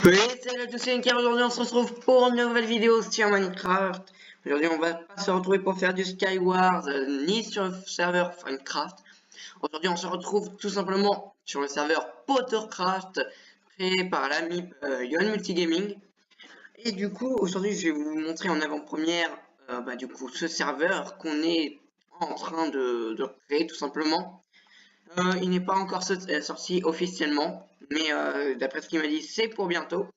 Oui, salut à tous, c'est Inker. Aujourd'hui on se retrouve pour une nouvelle vidéo sur Minecraft. Aujourd'hui on va pas se retrouver pour faire du Skywars ni sur le serveur Minecraft. Aujourd'hui on se retrouve tout simplement sur le serveur Pottercraft créé par l'ami Yon Multigaming. Et du coup aujourd'hui je vais vous montrer en avant-première du coup ce serveur qu'on est en train de créer tout simplement. Il n'est pas encore sorti officiellement, mais d'après ce qu'il m'a dit c'est pour bientôt.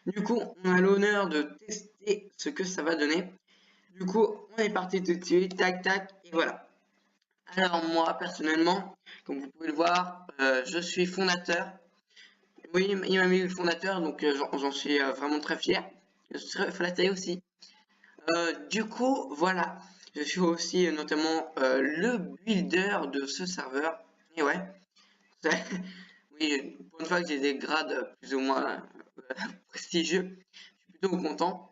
Du coup, on a l'honneur de tester ce que ça va donner. Du coup, on est parti tout de suite, tac tac, et voilà. Alors moi, personnellement, comme vous pouvez le voir, je suis fondateur. Oui, il m'a mis le fondateur, donc j'en suis vraiment très fier. Je suis très flatté aussi. Du coup, voilà. Je suis aussi notamment le builder de ce serveur. Et ouais, oui, pour une fois que j'ai des grades plus ou moins prestigieux, je suis plutôt content.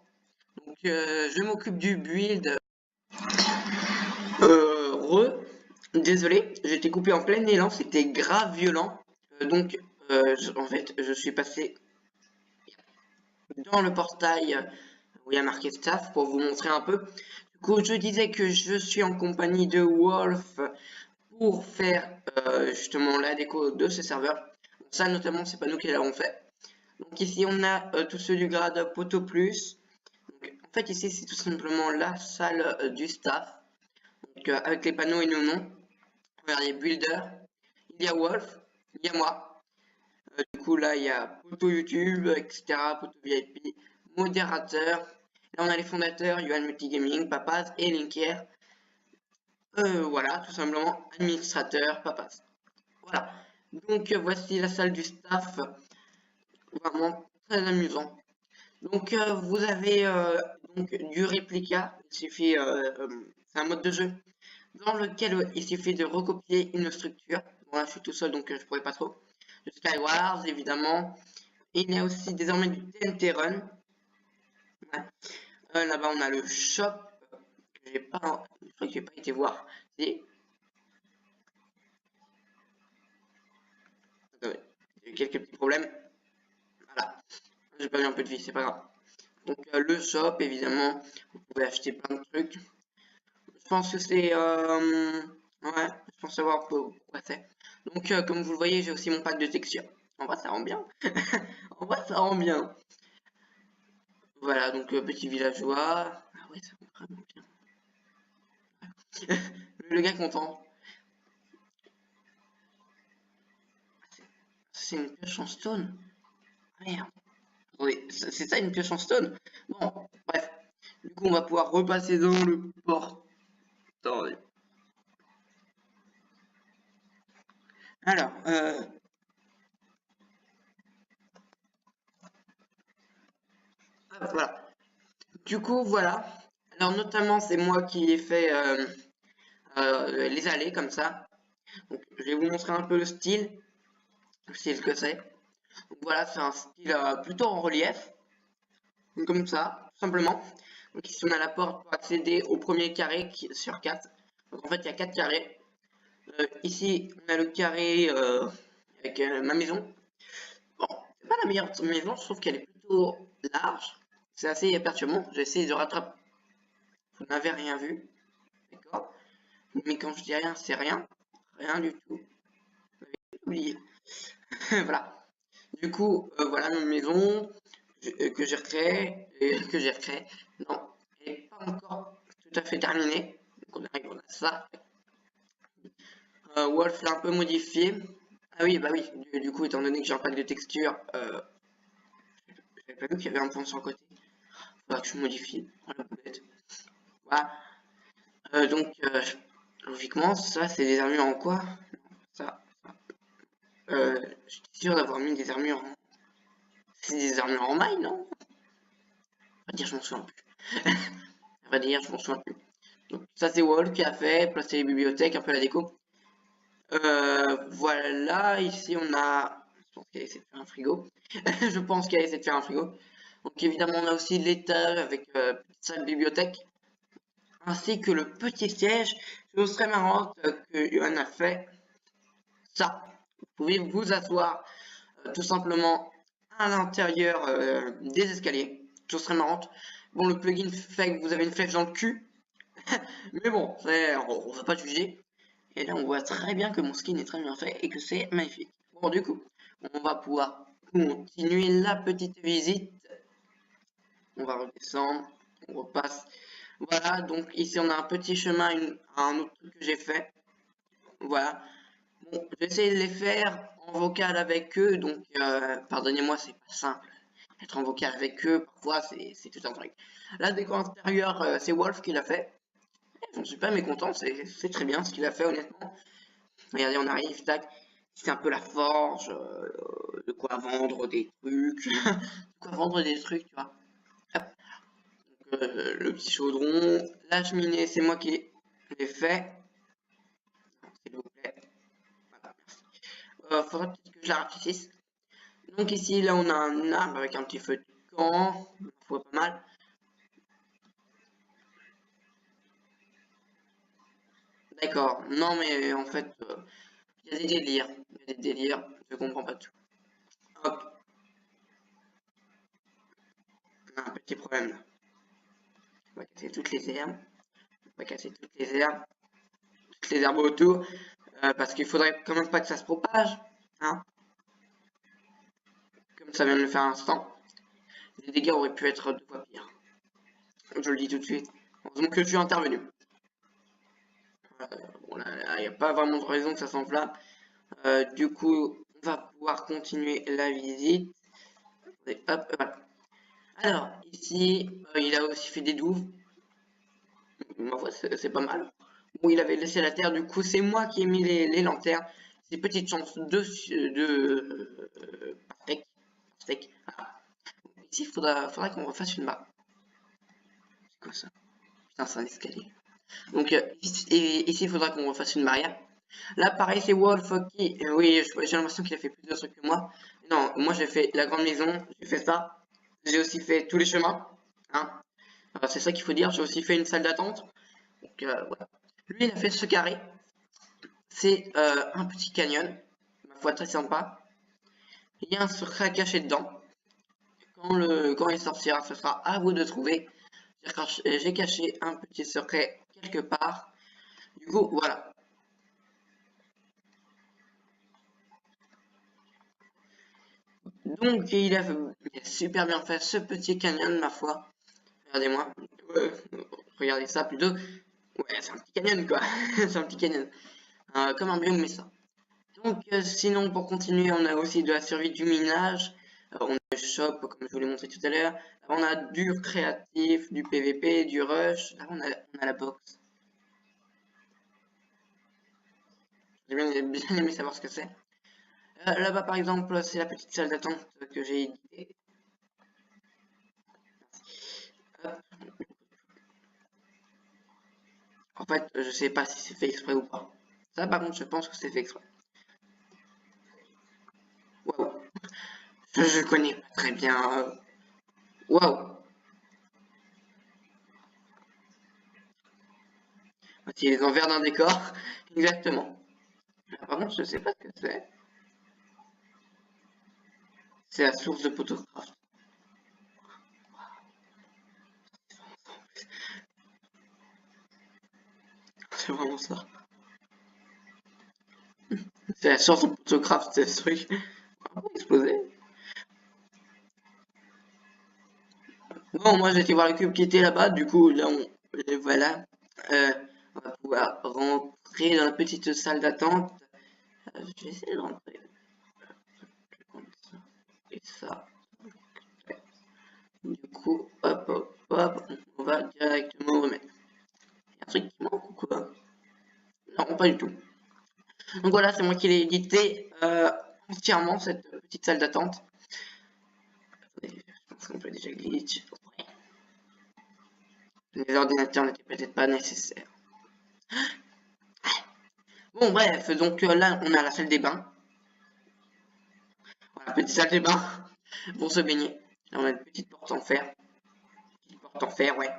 Donc je m'occupe du build. Désolé, j'étais coupé en plein élan, c'était grave violent. En fait, je suis passé dans le portail où il y a marqué staff pour vous montrer un peu. Du coup, je disais que je suis en compagnie de Wolf pour faire justement la déco de ce serveur. Ça, notamment, c'est pas nous qui l'avons fait. Donc ici, on a tous ceux du grade Poto Plus. Donc, en fait, ici, c'est tout simplement la salle du staff. Donc, avec les panneaux et nos noms. Regardez, Builder, il y a Wolf, il y a moi. Du coup, là, il y a Poto YouTube, etc., Poto VIP, modérateur. Là, on a les fondateurs, Yohan Multigaming, Papaz et Linkier. Voilà, tout simplement, administrateur, Papaz. Voilà. Donc, voici la salle du staff. Vraiment très amusant. Donc, vous avez donc du réplica. Il suffit, c'est un mode de jeu dans lequel il suffit de recopier une structure. Bon, là, je suis tout seul, donc je pourrais pas trop. Le Skywars, évidemment. Et il y a aussi désormais du TNT Run. Ouais. Là-bas, on a le shop. Que j'ai pas, je crois que j'ai pas été voir. Si. Attendez, j'ai eu quelques petits problèmes. Voilà. J'ai perdu un peu de vie, c'est pas grave. Donc, le shop, évidemment. Vous pouvez acheter plein de trucs. Je pense que c'est... ouais, je pense savoir pourquoi c'est. Donc, comme vous le voyez, j'ai aussi mon pack de textures. En vrai, ça rend bien. En vrai, ça rend bien. Voilà, donc petit villageois. Ah ouais, ça rend vraiment bien. Le gars content. C'est une pioche en stone. Ah, merde. Oui, c'est ça une pioche en stone. Bon, bref. Du coup, on va pouvoir repasser dans le port. Attendez. Alors, voilà. Du coup, voilà. Alors, notamment, c'est moi qui ai fait les allées comme ça. Donc, je vais vous montrer un peu le style que c'est. Donc, voilà, c'est un style plutôt en relief, comme ça, tout simplement. Donc, ici, on a la porte pour accéder au premier carré sur 4. Donc, en fait, il y a 4 carrés. Ici, on a le carré avec ma maison. Bon, c'est pas la meilleure maison, je trouve qu'elle est plutôt large. C'est assez perturbant. J'ai essayé de rattraper. Vous n'avez rien vu, d'accord? Mais quand je dis rien, c'est rien. Rien du tout. Vous avez oublié. Voilà. Du coup, voilà ma maison que j'ai recréée. Que j'ai recréée. Non, elle n'est pas encore tout à fait terminée. Donc on arrive, on a ça. Wolf l'a un peu modifié. Ah oui, bah oui. Du coup, étant donné que j'ai un pack de textures, j'avais pas vu qu'il y avait un point sur le côté. Faudra que je modifie. Oh la boulette. Voilà. Logiquement, ça, c'est des armures en quoi? Ça. J'étais sûr d'avoir mis des armures en... C'est des armures en maille, non? On va dire, je m'en souviens plus. On va dire, je m'en souviens plus. Donc, ça, c'est Wolf qui a fait, placer les bibliothèques, un peu la déco. Voilà, ici, on a... Je pense qu'elle essaie de faire un frigo. Je pense qu'elle essaie de faire un frigo. Donc, évidemment, on a aussi l'étage avec petite salle bibliothèque. Ainsi que le petit siège. Chose très marrante que Johan a fait. Ça. Vous pouvez vous asseoir tout simplement à l'intérieur des escaliers. Chose très marrante. Bon, le plugin fait que vous avez une flèche dans le cul. Mais bon, on va pas juger. Et là, on voit très bien que mon skin est très bien fait et que c'est magnifique. Bon, du coup, on va pouvoir continuer la petite visite. On va redescendre, on repasse. Voilà, donc ici on a un petit chemin à un autre truc que j'ai fait. Voilà. Bon, j'essaie de les faire en vocal avec eux, donc pardonnez-moi, c'est pas simple. Être en vocal avec eux, parfois c'est tout un truc. La déco intérieure, c'est Wolf qui l'a fait. J'en suis pas mécontent, c'est très bien ce qu'il a fait honnêtement. Regardez, on arrive, tac. C'est un peu la forge, de quoi vendre des trucs, de quoi vendre des trucs, tu vois. Hop. Donc, le petit chaudron, la cheminée, c'est moi qui l'ai fait. S'il vous plaît. Voilà, merci. Faudrait peut-être que je la rafraîchisse. Donc ici, là, on a un arbre avec un petit feu de camp. On voit pas mal. D'accord. Non, mais en fait, il y a des délires. Il y a des délires. Je comprends pas tout. Hop. On a un petit problème là. On va casser toutes les herbes. On va casser toutes les herbes autour. Parce qu'il faudrait quand même pas que ça se propage. Hein. Comme ça vient de le faire à l'instant. Les dégâts auraient pu être 2 fois pire. Je le dis tout de suite. Heureusement que tu es intervenu. Bon, là, il n'y a pas vraiment de raison que ça s'enflamme. Du coup, on va pouvoir continuer la visite. Et hop, voilà. Alors, ici, il a aussi fait des douves. Ma foi, c'est pas mal. Bon, il avait laissé la terre, du coup, c'est moi qui ai mis les lanternes. C'est petite chance de pastèque. Ah. Ici, faudra qu'on refasse une barre. C'est quoi ça? Putain, c'est un escalier. Donc, ici, il faudra qu'on refasse une barrière. Là, pareil, c'est Wolf qui. Oui, j'ai l'impression qu'il a fait plus de trucs que moi. Non, moi, j'ai fait la grande maison, j'ai fait ça. J'ai aussi fait tous les chemins. Hein. C'est ça qu'il faut dire. J'ai aussi fait une salle d'attente. Donc, voilà. Lui, il a fait ce carré. C'est un petit canyon. Ma foi, très sympa. Il y a un secret caché dedans. Quand il sortira, ce sera à vous de trouver. J'ai caché un petit secret quelque part. Du coup, voilà. Donc, il a super bien fait ce petit canyon, ma foi. Regardez-moi. Regardez ça plutôt. Ouais, c'est un petit canyon, quoi. C'est un petit canyon. Comme un biome, mais ça. Donc, sinon, pour continuer, on a aussi de la survie du minage. On a le shop, comme je vous l'ai montré tout à l'heure. On a du créatif, du PVP, du rush. Là, on a la box. J'ai bien aimé savoir ce que c'est. Là-bas, par exemple, c'est la petite salle d'attente que j'ai éditée. En fait, je sais pas si c'est fait exprès ou pas. Ça, par contre, je pense que c'est fait exprès. Waouh. Je connais pas très bien. Waouh. Il est envers d'un décor. Exactement. Par contre, je sais pas ce que c'est. C'est la source de Photocraft. C'est vraiment ça. C'est la source de Photocraft, c'est ce truc. On va exploser. Bon, moi j'ai été voir le cube qui était là-bas, du coup là le voilà. Euh, on va pouvoir rentrer dans la petite salle d'attente. Je vais essayer de rentrer. Et ça. Du coup, hop, on va directement remettre. Il y a un truc qui manque ou quoi? Non, pas du tout. Donc voilà, c'est moi qui l'ai édité entièrement, cette petite salle d'attente. Je pense qu'on peut déjà glitch. Les ordinateurs n'étaient peut-être pas nécessaires. Bon, bref, donc là, on a la salle des bains. Voilà, petite salle des bains pour se baigner. Là, on a une petite porte en fer. Petite porte en fer, ouais.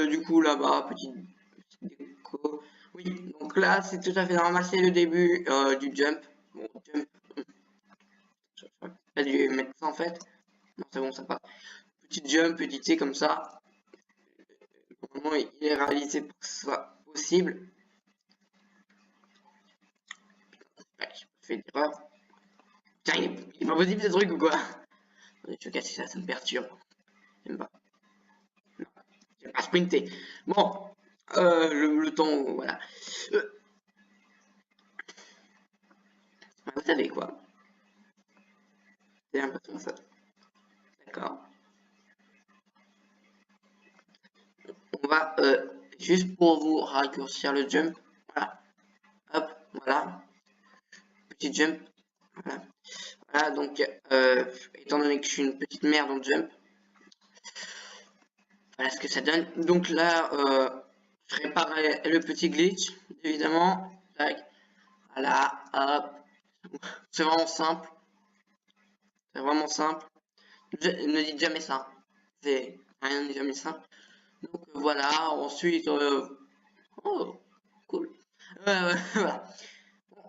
Du coup, là-bas, petite déco. Oui, donc là, c'est tout à fait normal, c'est le début du jump. Bon, jump. Pas dû mettre ça en fait. Non, c'est bon, ça passe. Petit jump, petit T comme ça. Normalement, il est réalisé pour que ce soit possible. Ouais, j'ai fait d'erreur. Putain, il est pas possible ce truc ou quoi? Attendez, je vais casser ça, ça me perturbe. J'aime pas. Non, j'aime pas sprinter. Bon, le temps, voilà. Vous savez quoi? J'ai l'impression ça. D'accord. On va juste pour vous raccourcir le jump. Voilà. Hop, voilà. Petit jump. Voilà. Voilà, donc, étant donné que je suis une petite merde en jump, voilà ce que ça donne. Donc là, je réparais le petit glitch, évidemment. Tac. Voilà, hop. C'est vraiment simple. C'est vraiment simple. Ne dites jamais ça. C'est rien, ne jamais ça. Donc voilà, ensuite, oh, cool. Voilà.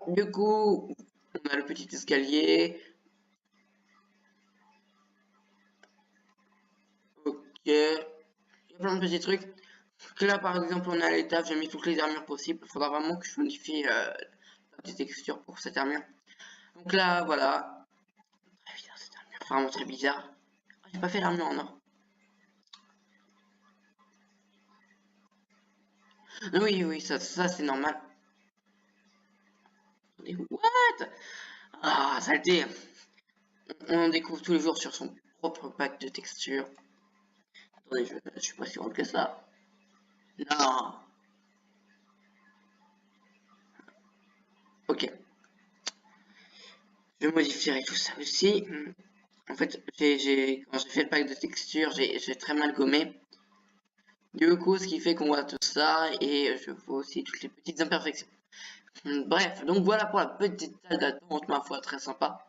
Du coup, on a le petit escalier. Ok. Il y a plein de petits trucs. Là, par exemple, on est à l'étape, j'ai mis toutes les armures possibles. Il faudra vraiment que je modifie la petite texture pour cette armure. Donc là, voilà. Très bizarre cette armure, vraiment très bizarre. Oh, j'ai pas fait l'armure en or. Oui, oui, ça c'est normal. What? Ah, saleté. On en découvre tous les jours sur son propre pack de texture. Attendez, je suis pas si sûr que ça. Non. Ok. Je modifierai tout ça aussi. En fait, quand j'ai fait le pack de texture, j'ai très mal gommé. Du coup, ce qui fait qu'on voit tout ça et je vois aussi toutes les petites imperfections. Bref, donc voilà pour la petite salle d'attente, ma foi, très sympa.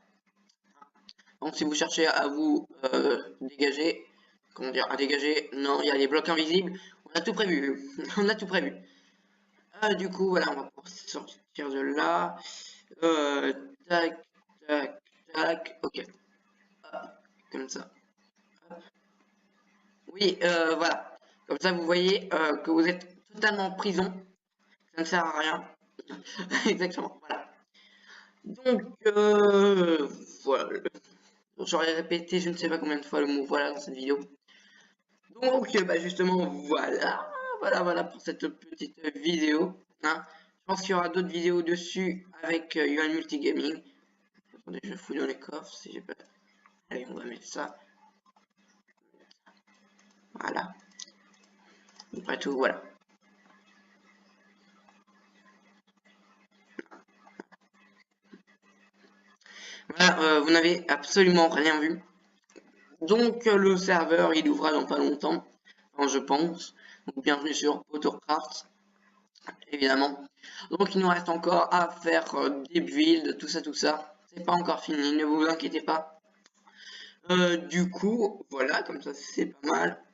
Donc si vous cherchez à vous dégager, comment dire, à dégager, non, il y a les blocs invisibles, on a tout prévu, on a tout prévu. Du coup, voilà, on va pouvoir sortir de là. Tac, tac, tac, ok. Hop, comme ça. Hop. Oui, voilà. Comme ça, vous voyez que vous êtes totalement en prison. Ça ne sert à rien. Exactement, voilà. Donc, voilà. J'aurais répété je ne sais pas combien de fois le mot voilà dans cette vidéo. Donc, bah justement, voilà pour cette petite vidéo. Hein. Je pense qu'il y aura d'autres vidéos dessus avec UN Multigaming. Attendez, je fouille dans les coffres si j'ai pas. Allez, on va mettre ça. Voilà. Après tout, voilà. Voilà, vous n'avez absolument rien vu. Donc, le serveur, il ouvrira dans pas longtemps, enfin, je pense. Donc, bienvenue sur Pottercraft, évidemment. Donc, il nous reste encore à faire des builds, tout ça. C'est pas encore fini, ne vous inquiétez pas. Du coup, voilà, comme ça, c'est pas mal.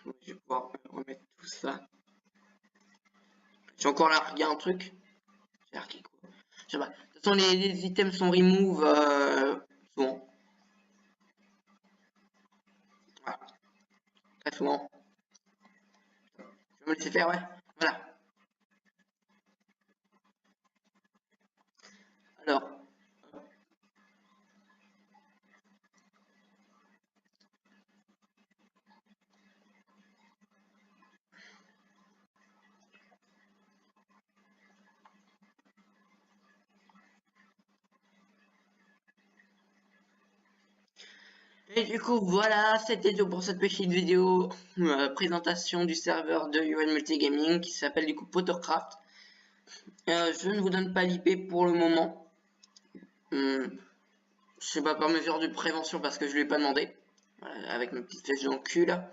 Donc, je vais pouvoir remettre tout ça. J'ai encore là, regarde un truc. J'ai marqué quoi? Je sais pas. De toute façon, les items sont remove souvent. Voilà, très souvent. Je vais me laisser faire, ouais. Voilà. Alors, et du coup, voilà, c'était tout pour cette petite vidéo présentation du serveur de UN Multigaming qui s'appelle du coup Pottercraft. Je ne vous donne pas l'IP pour le moment. Je sais pas, par mesure de prévention parce que je lui ai pas demandé. Voilà, avec ma petite flèche dans le cul là.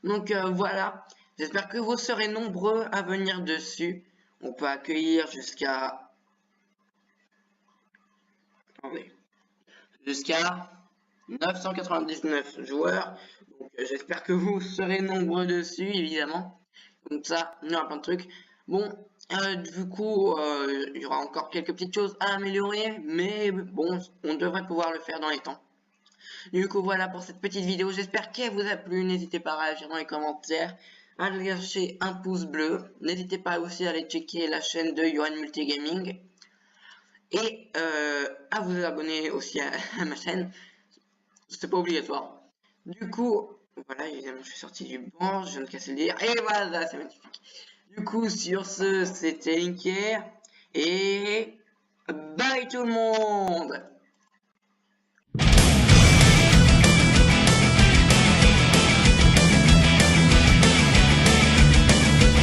Donc voilà, j'espère que vous serez nombreux à venir dessus. On peut accueillir jusqu'à... Attendez. Jusqu'à 999 joueurs. Donc j'espère que vous serez nombreux dessus, évidemment. Comme ça, il y aura plein de trucs. Bon, du coup, il y aura encore quelques petites choses à améliorer, mais bon, on devrait pouvoir le faire dans les temps. Du coup, voilà pour cette petite vidéo. J'espère qu'elle vous a plu. N'hésitez pas à réagir dans les commentaires, à lâcher un pouce bleu. N'hésitez pas aussi à aller checker la chaîne de Yohan Multigaming. Et à vous abonner aussi à ma chaîne. C'est pas obligatoire. Du coup, voilà, évidemment, je suis sorti du banc, je viens de casser le délire. Et voilà, c'est magnifique. Du coup, sur ce, c'était Linker. Et bye tout le monde!